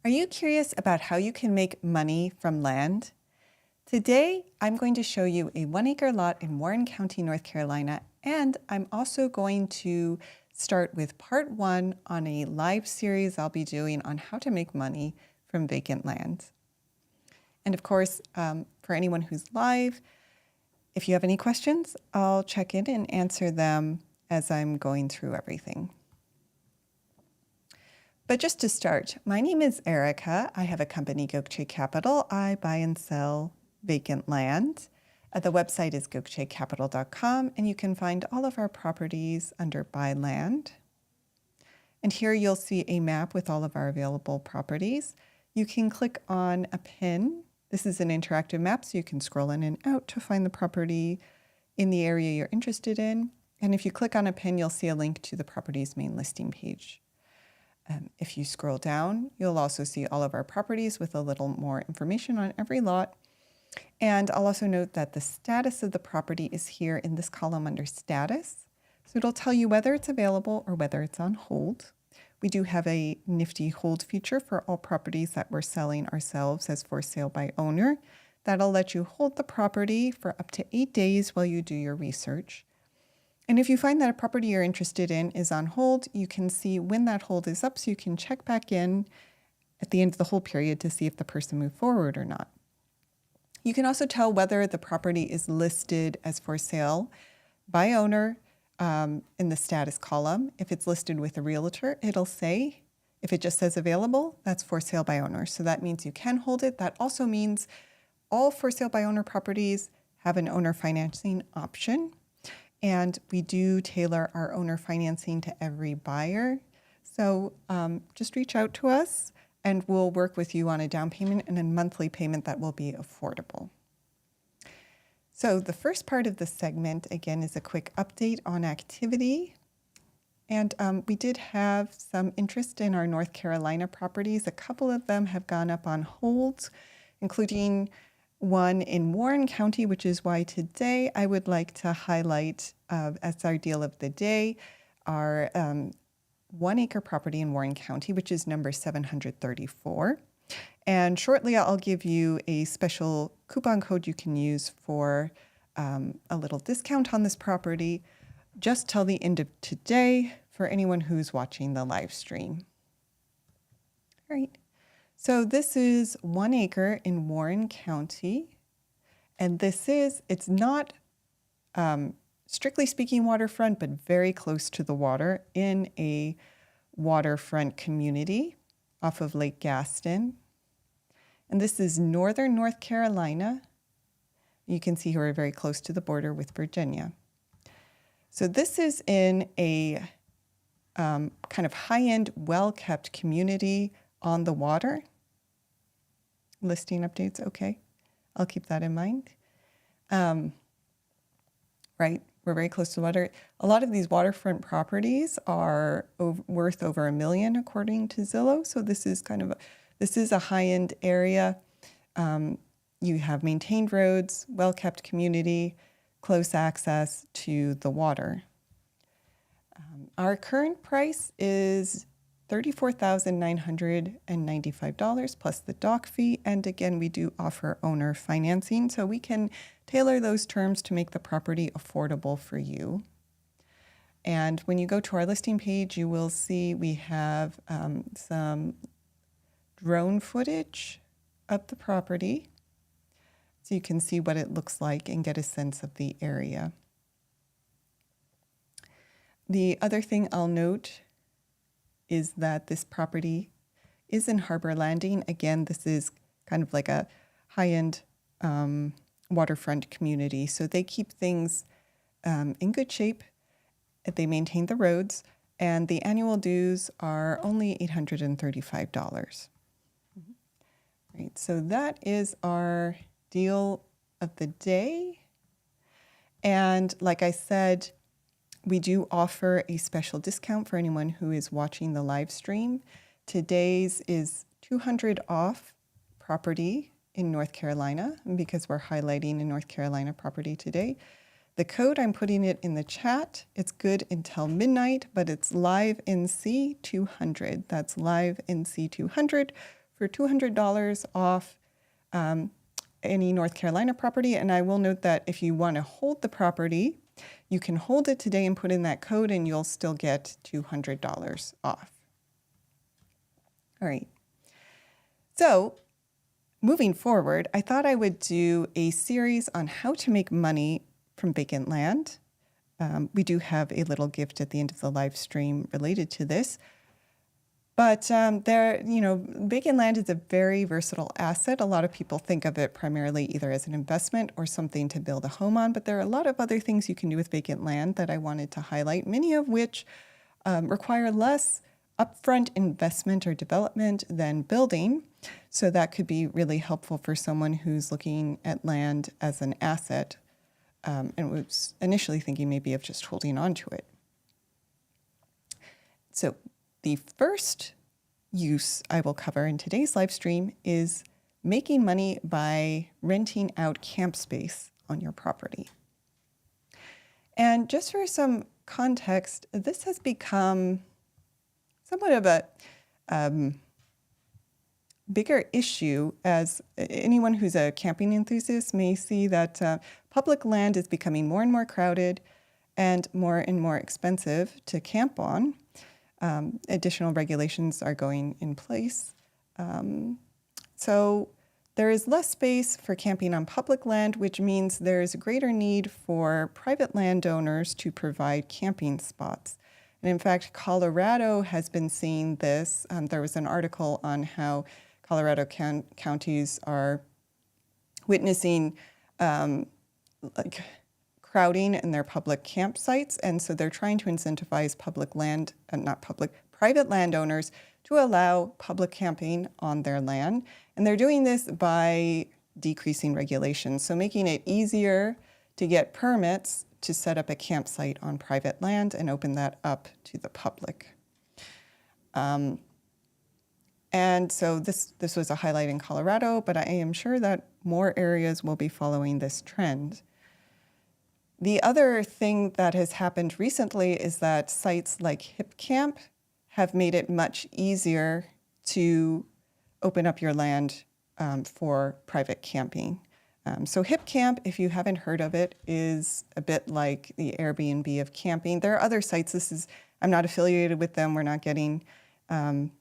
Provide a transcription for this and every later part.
Are you curious about how you can make money from land? Today, I'm going to show you a 1-acre lot in Warren County, North Carolina, and I'm also going to start with part 1 on a live series I'll be doing on how to make money from vacant land. And of course, for anyone who's live, if you have any questions, I'll check in and answer them as I'm going through everything. But just to start, my name is Erica. I have a company, Hipcamp Capital. I buy and sell vacant land. The website is gokchecapital.com, and you can find all of our properties under Buy Land. And here you'll see a map with all of our available properties. You can click on a pin. This is an interactive map, so you can scroll in and out to find the property in the area you're interested in. And if you click on a pin, you'll see a link to the property's main listing page. If you scroll down, you'll also see all of our properties with a little more information on every lot. And I'll also note that the status of the property is here in this column under status. So it'll tell you whether it's available or whether it's on hold. We do have a nifty hold feature for all properties that we're selling ourselves as for sale by owner. That'll let you hold the property for up to 8 days while you do your research. And if you find that a property you're interested in is on hold, you can see when that hold is up, so you can check back in at the end of the hold period to see if the person moved forward or not. You can also tell whether the property is listed as for sale by owner in the status column. If it's listed with a realtor, it'll say, if it just says available, that's for sale by owner. So that means you can hold it. That also means all for sale by owner properties have an owner financing option. And we do tailor our owner financing to every buyer. So just reach out to us and we'll work with you on a down payment and a monthly payment that will be affordable. So the first part of the segment, again, is a quick update on activity. And we did have some interest in our North Carolina properties. A couple of them have gone up on hold, including one in Warren County, which is why today I would like to highlight as our deal of the day our 1-acre property in Warren County, which is number 734. And shortly I'll give you a special coupon code you can use for a little discount on this property just till the end of today for anyone who's watching the live stream. All right. So this is 1 acre in Warren County, and it's not strictly speaking waterfront, but very close to the water in a waterfront community off of Lake Gaston. And this is northern North Carolina. You can see we're very close to the border with Virginia. So this is in a kind of high-end, well-kept community on the water. Listing updates, okay. I'll keep that in mind. Right, we're very close to water. A lot of these waterfront properties are worth over $1 million according to Zillow. So this is a high-end area. You have maintained roads, well-kept community, close access to the water. Our current price is $34,995 plus the dock fee. And again, we do offer owner financing, so we can tailor those terms to make the property affordable for you. And when you go to our listing page, you will see we have some drone footage of the property, so you can see what it looks like and get a sense of the area. The other thing I'll note is that this property is in Harbor Landing. Again, this is kind of like a high-end waterfront community. So they keep things in good shape. They maintain the roads, and the annual dues are only $835. Right, so that is our deal of the day. And like I said, we do offer a special discount for anyone who is watching the live stream. Today's is $200 off property in North Carolina, because we're highlighting a North Carolina property today. The code, I'm putting it in the chat. It's good until midnight, but it's live NC 200. That's live NC 200 for $200 off any North Carolina property. And I will note that if you want to hold the property, you can hold it today and put in that code and you'll still get $200 off. All right. So moving forward, I thought I would do a series on how to make money from vacant land. We do have a little gift at the end of the live stream related to this. But vacant land is a very versatile asset. A lot of people think of it primarily either as an investment or something to build a home on, but there are a lot of other things you can do with vacant land that I wanted to highlight, many of which require less upfront investment or development than building. So that could be really helpful for someone who's looking at land as an asset and was initially thinking maybe of just holding on to it. So the first use I will cover in today's live stream is making money by renting out camp space on your property. And just for some context, this has become somewhat of a bigger issue, as anyone who's a camping enthusiast may see that public land is becoming more and more crowded and more expensive to camp on. Additional regulations are going in place. So there is less space for camping on public land, which means there is a greater need for private landowners to provide camping spots. And in fact, Colorado has been seeing this. There was an article on how Colorado counties are witnessing crowding in their public campsites, and so they're trying to incentivize private landowners to allow public camping on their land. And they're doing this by decreasing regulations, so making it easier to get permits to set up a campsite on private land and open that up to the public. And so this was a highlight in Colorado, but I am sure that more areas will be following this trend. The other thing that has happened recently is that sites like Hipcamp have made it much easier to open up your land for private camping. So Hipcamp, if you haven't heard of it, is a bit like the Airbnb of camping. There are other sites. I'm not affiliated with them. We're not getting, I'm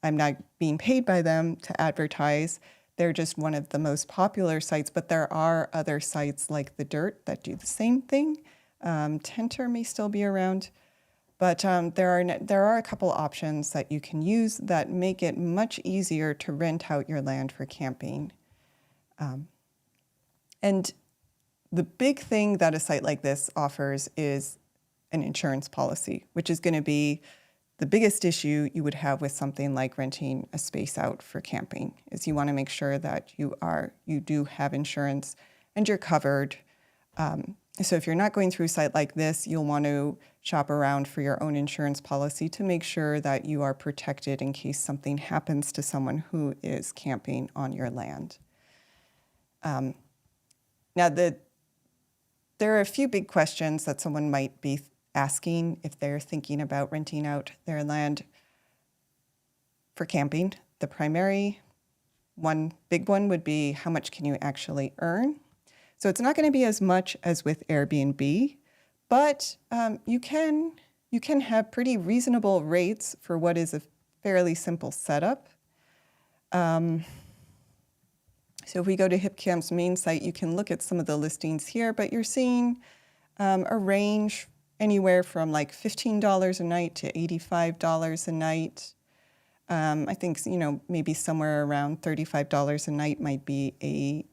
not being paid by them to advertise. They're just one of the most popular sites, but there are other sites like The Dirt that do the same thing. Tenter may still be around, but there are a couple options that you can use that make it much easier to rent out your land for camping. And the big thing that a site like this offers is an insurance policy, which is going to be the biggest issue you would have with something like renting a space out for camping. Is you want to make sure that you do have insurance and you're covered. So if you're not going through a site like this, you'll want to shop around for your own insurance policy to make sure that you are protected in case something happens to someone who is camping on your land. Now, there are a few big questions that someone might be asking if they're thinking about renting out their land for camping. The primary big one would be, how much can you actually earn? So it's not going to be as much as with Airbnb, but you can have pretty reasonable rates for what is a fairly simple setup. So if we go to Hipcamp's main site, you can look at some of the listings here, but you're seeing a range anywhere from like $15 a night to $85 a night. I think, maybe somewhere around $35 a night might be a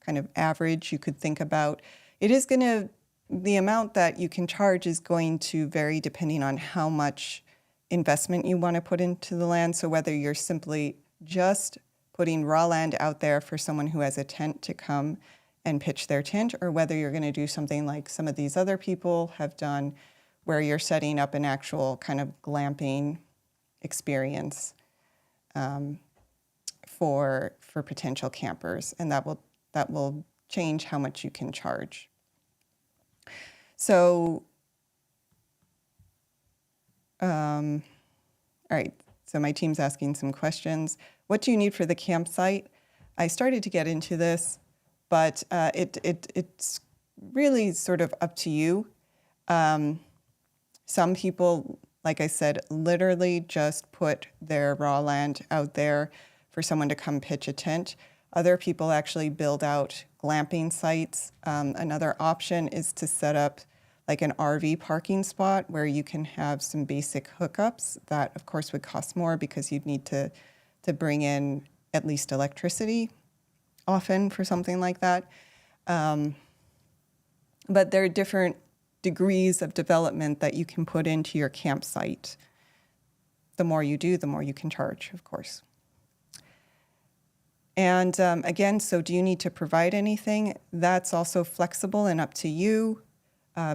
kind of average you could think about. The amount that you can charge is going to vary depending on how much investment you want to put into the land. So whether you're simply just putting raw land out there for someone who has a tent to come and pitch their tent, or whether you're going to do something like some of these other people have done, where you're setting up an actual kind of glamping experience for potential campers, and that will change how much you can charge. So All right, so my team's asking some questions. What do you need for the campsite? I started to get into this, but it's really sort of up to you. Some people, like I said, literally just put their raw land out there for someone to come pitch a tent. Other people actually build out glamping sites. Another option is to set up like an RV parking spot where you can have some basic hookups. That, of course, would cost more because you'd need to bring in at least electricity often for something like that. But there are different degrees of development that you can put into your campsite. The more you do, the more you can charge, of course. And again, so do you need to provide anything? That's also flexible and up to you.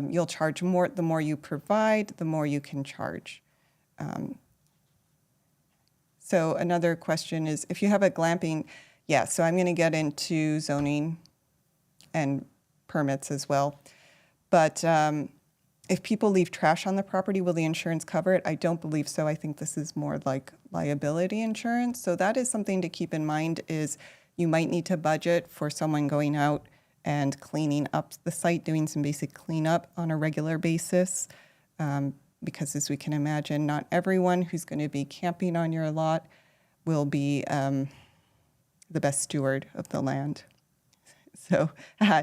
You'll charge more. The more you provide, the more you can charge. So another question is, if you have a glamping, yeah, so I'm going to get into zoning and permits as well. But if people leave trash on the property, will the insurance cover it? I don't believe so. I think this is more like liability insurance. So that is something to keep in mind, is you might need to budget for someone going out and cleaning up the site, doing some basic cleanup on a regular basis. Because as we can imagine, not everyone who's going to be camping on your lot will be the best steward of the land. So,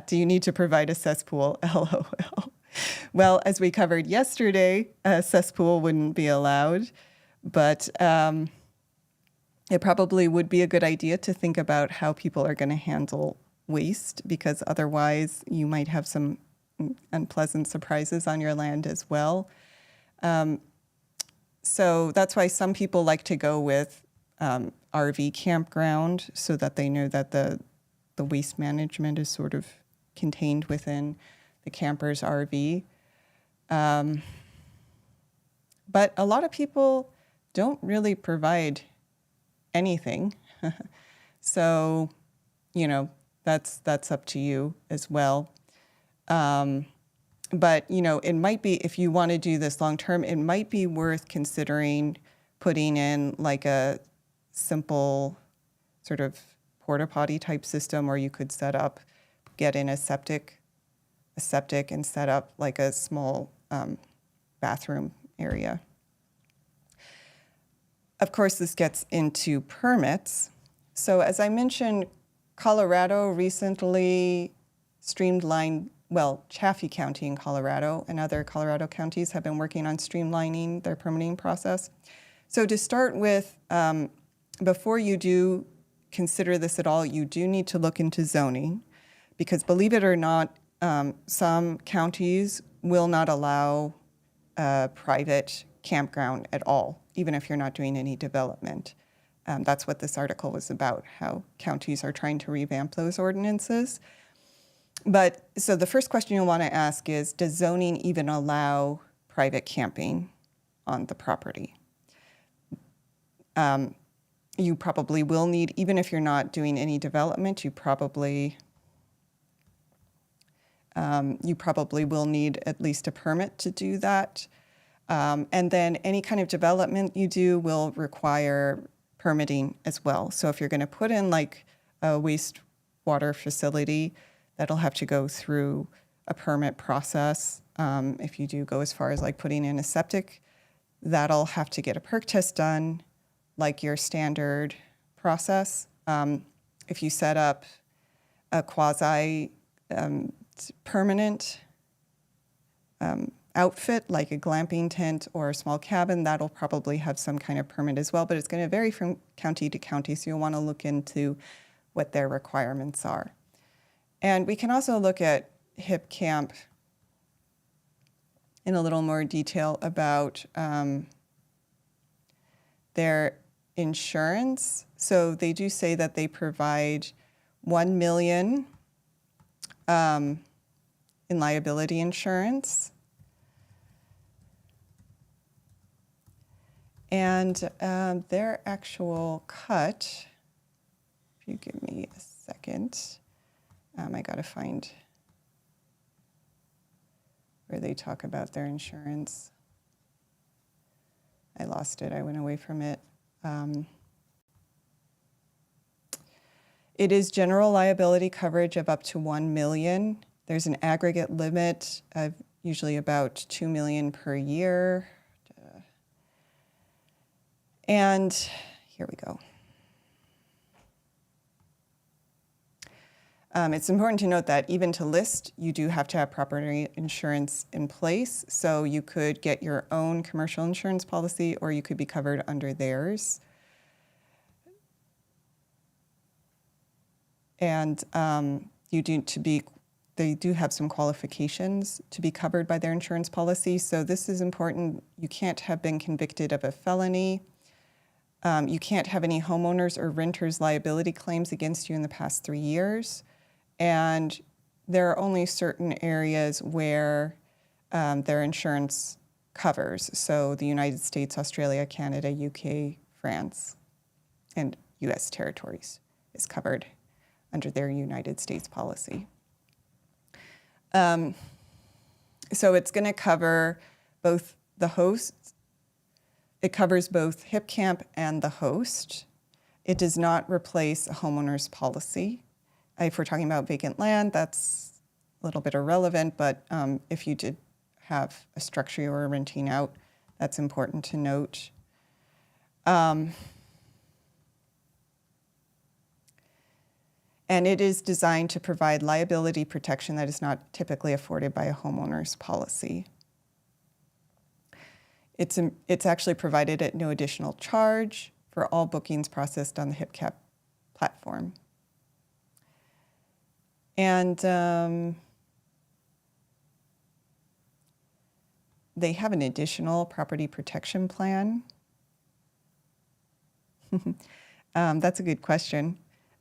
do you need to provide a cesspool? LOL. Well, as we covered yesterday, a cesspool wouldn't be allowed, but it probably would be a good idea to think about how people are going to handle waste, because otherwise you might have some unpleasant surprises on your land as well. So that's why some people like to go with RV campground, so that they know that the waste management is sort of contained within the camper's RV. But a lot of people don't really provide anything. So, that's up to you as well. But, it might be, if you want to do this long term, it might be worth considering putting in like a simple sort of porta potty type system, or you could get in a septic and set up like a small bathroom area. Of course, this gets into permits. So as I mentioned, Colorado recently streamlined, Chaffee County in Colorado and other Colorado counties have been working on streamlining their permitting process. So to start with, before you do consider this at all, you do need to look into zoning, because believe it or not, some counties will not allow a private campground at all, even if you're not doing any development. That's what this article was about, how counties are trying to revamp those ordinances. But so the first question you'll want to ask is, does zoning even allow private camping on the property? You probably will need, even if you're not doing any development, you probably will need at least a permit to do that. And then any kind of development you do will require permitting as well. So if you're going to put in like a wastewater facility, that'll have to go through a permit process. If you do go as far as like putting in a septic, that'll have to get a perk test done, like your standard process. If you set up a quasi permanent outfit, like a glamping tent or a small cabin, that'll probably have some kind of permit as well, but it's going to vary from county to county, so you'll want to look into what their requirements are. And we can also look at Hipcamp in a little more detail about their insurance. So they do say that they provide $1 million in liability insurance. And their actual cut, if you give me a second, I got to find where they talk about their insurance. I lost it. I went away from it. It is general liability coverage of up to $1 million. There's an aggregate limit of usually about $2 million per year. And here we go. It's important to note that even to list, you do have to have property insurance in place. So you could get your own commercial insurance policy, or you could be covered under theirs. And they do have some qualifications to be covered by their insurance policy. So this is important. You can't have been convicted of a felony. You can't have any homeowners or renters liability claims against you in the past 3 years. And there are only certain areas where their insurance covers. So the United States, Australia, Canada, UK, France, and US territories is covered under their United States policy. So it's going to cover both the hosts. It covers both Hipcamp and the host. It does not replace a homeowner's policy. If we're talking about vacant land, that's a little bit irrelevant, but if you did have a structure you were renting out, that's important to note. And it is designed to provide liability protection that is not typically afforded by a homeowner's policy. It's actually provided at no additional charge for all bookings processed on the Hipcamp platform. And they have an additional property protection plan. That's a good question.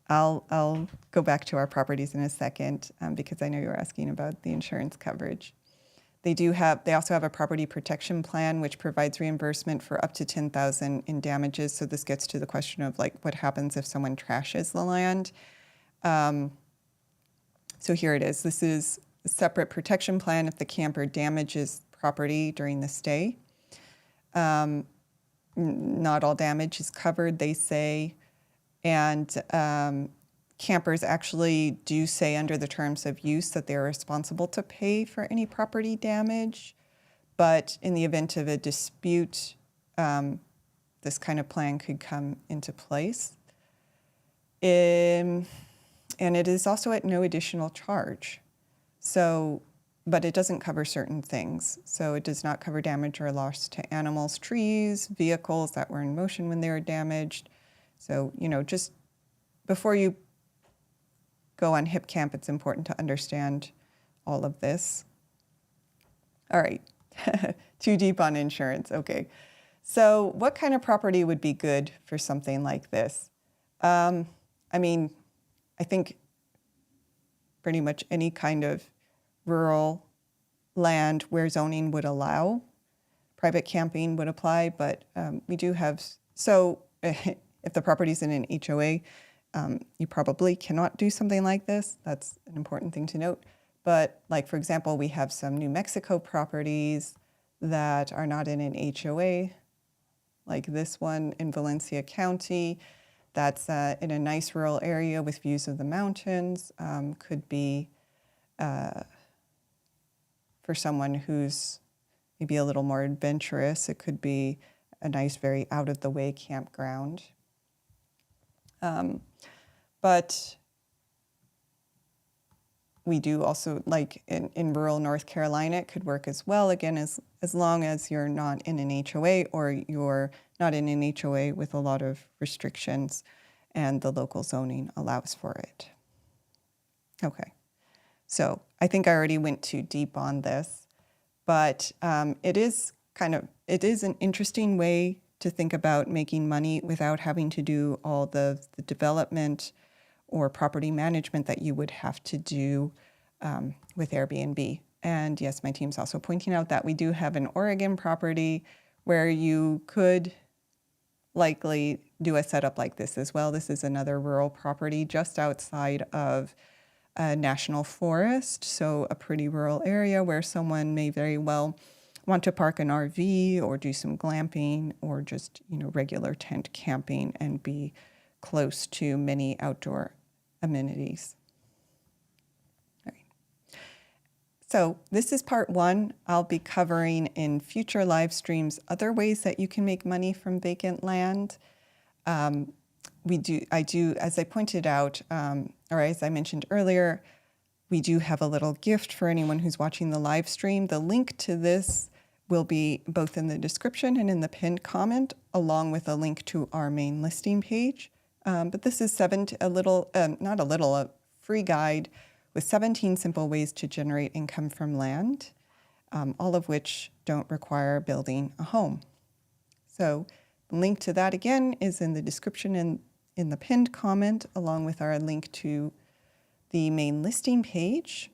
I'll go back to our properties in a second because I know you're asking about the insurance coverage. They also have a property protection plan which provides reimbursement for up to $10,000 in damages. So this gets to the question of like what happens if someone trashes the land. So here it is. This is a separate protection plan if the camper damages property during the stay. Not all damage is covered, they say. And campers actually do say under the terms of use that they're responsible to pay for any property damage. But in the event of a dispute, this kind of plan could come into place. And it is also at no additional charge. But it doesn't cover certain things. So it does not cover damage or loss to animals, trees, vehicles that were in motion when they were damaged. So, just before you go on Hipcamp, it's important to understand all of this. All right, too deep on insurance. Okay, so what kind of property would be good for something like this? I think pretty much any kind of rural land where zoning would allow. Private camping would apply, but we do have, if the property's in an HOA, you probably cannot do something like this. That's an important thing to note. But like, for example, we have some New Mexico properties that are not in an HOA, like this one in Valencia County. That's in a nice rural area with views of the mountains. Could be for someone who's maybe a little more adventurous. It could be a nice, very out-of-the-way campground. But we do also, like in rural North Carolina, it could work as well, again, as long as you're not in an HOA or you're not in an HOA with a lot of restrictions and the local zoning allows for it. Okay, so I think I already went too deep on this, but it is an interesting way to think about making money without having to do all the development or property management that you would have to do with Airbnb. And yes, my team's also pointing out that we do have an Oregon property where you could likely do a setup like this as well. This is another rural property just outside of a national forest, so a pretty rural area where someone may very well want to park an RV or do some glamping or just, regular tent camping and be close to many outdoor amenities. All right. So this is part one. I'll be covering in future live streams other ways that you can make money from vacant land. As I pointed out, or as I mentioned earlier, we do have a little gift for anyone who's watching the live stream. The link to this will be both in the description and in the pinned comment, along with a link to our main listing page. But this is a free guide with 17 simple ways to generate income from land, all of which don't require building a home. So the link to that, again, is in the description and in the pinned comment, along with our link to the main listing page.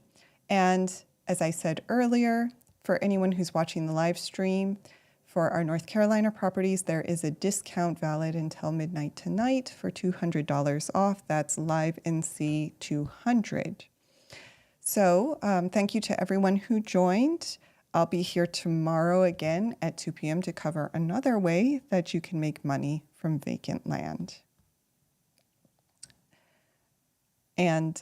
And as I said earlier, for anyone who's watching the live stream, for our North Carolina properties, there is a discount valid until midnight tonight for $200 off. That's Live NC 200. So thank you to everyone who joined. I'll be here tomorrow again at 2 p.m. to cover another way that you can make money from vacant land. And